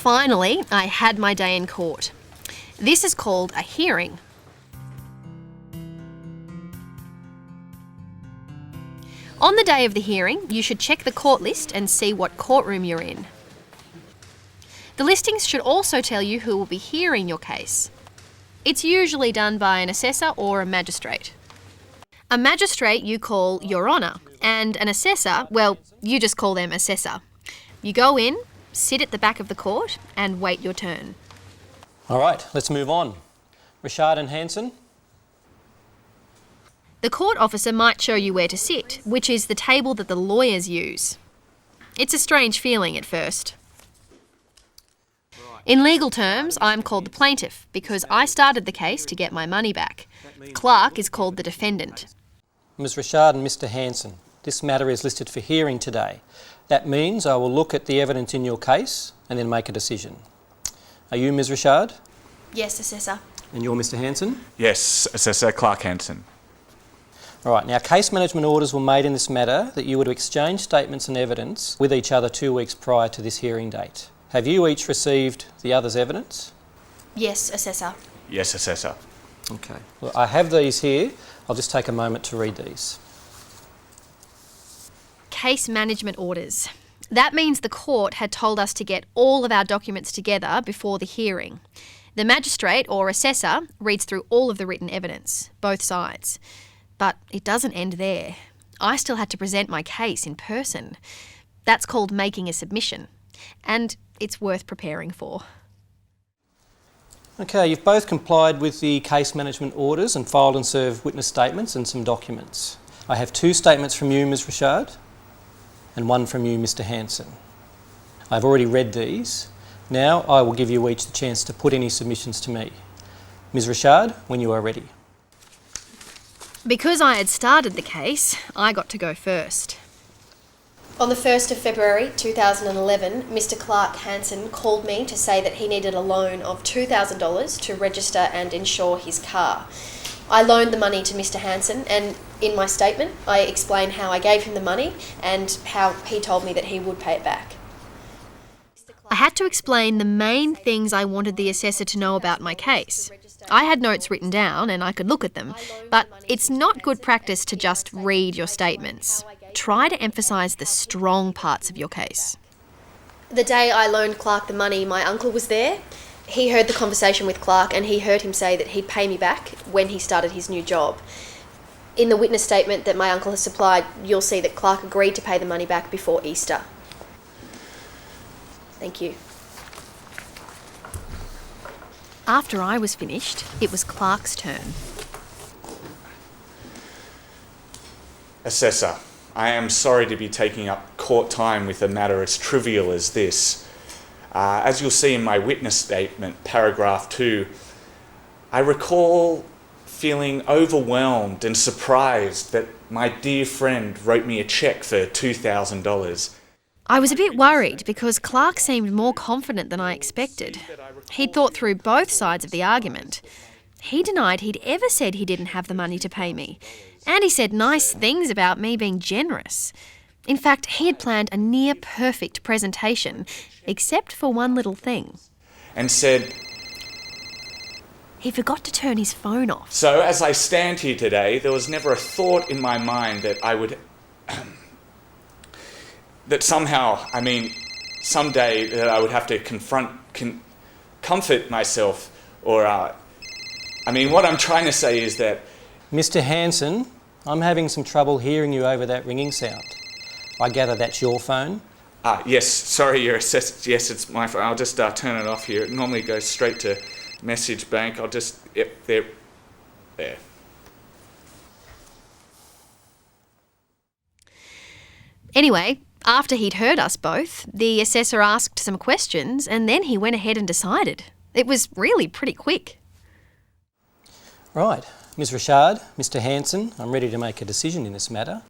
Finally, I had my day in court. This is called a hearing. On the day of the hearing, you should check the court list and see what courtroom you're in. The listings should also tell you who will be hearing your case. It's usually done by an assessor or a magistrate. A magistrate you call Your Honour, and an assessor, well, you just call them Assessor. You go in, sit at the back of the court and wait your turn. All right, let's move on. Richard and Hanson. The court officer might show you where to sit, which is the table that the lawyers use. It's a strange feeling at first. In legal terms, I'm called the plaintiff because I started the case to get my money back. Clark is called the defendant. Ms Richard and Mr Hanson, this matter is listed for hearing today. That means I will look at the evidence in your case and then make a decision. Are you Ms Richard? Yes, Assessor. And you're Mr Hanson? Yes, Assessor Clark Hanson. All right, now case management orders were made in this matter that you were to exchange statements and evidence with each other 2 weeks prior to this hearing date. Have you each received the other's evidence? Yes, Assessor. Yes, Assessor. Okay. Well, I have these here. I'll just take a moment to read these. Case management orders. That means the court had told us to get all of our documents together before the hearing. The magistrate or assessor reads through all of the written evidence, both sides. But it doesn't end there. I still had to present my case in person. That's called making a submission. And it's worth preparing for. Okay, you've both complied with the case management orders and filed and served witness statements and some documents. I have 2 statements from you, Ms Richard, and 1 from you, Mr Hanson. I've already read these. Now I will give you each the chance to put any submissions to me. Ms Richard, when you are ready. Because I had started the case, I got to go first. On the 1st of February 2011, Mr Clark Hanson called me to say that he needed a loan of $2,000 to register and insure his car. I loaned the money to Mr Hanson, and in my statement I explained how I gave him the money and how he told me that he would pay it back. I had to explain the main things I wanted the assessor to know about my case. I had notes written down and I could look at them, but it's not good practice to just read your statements. Try to emphasise the strong parts of your case. The day I loaned Clark the money, my uncle was there. He heard the conversation with Clark and he heard him say that he'd pay me back when he started his new job. In the witness statement that my uncle has supplied, you'll see that Clark agreed to pay the money back before Easter. Thank you. After I was finished, it was Clark's turn. Assessor, I am sorry to be taking up court time with a matter as trivial as this. As you'll see in my witness statement, paragraph 2, I recall feeling overwhelmed and surprised that my dear friend wrote me a cheque for $2,000. I was a bit worried because Clark seemed more confident than I expected. He'd thought through both sides of the argument. He denied he'd ever said he didn't have the money to pay me. And he said nice things about me being generous. In fact, he had planned a near-perfect presentation, except for one little thing. And said, he forgot to turn his phone off. So as I stand here today, there was never a thought in my mind that I would... that somehow, someday that I would have to comfort myself or... what I'm trying to say is that... Mr Hanson, I'm having some trouble hearing you over that ringing sound. I gather that's your phone? Yes, sorry, Your Assessor. Yes, it's my phone. I'll just turn it off here. It normally goes straight to message bank. I'll just... Yep, there. Anyway, after he'd heard us both, the assessor asked some questions and then he went ahead and decided. It was really pretty quick. Right. Ms Richard, Mr Hanson, I'm ready to make a decision in this matter.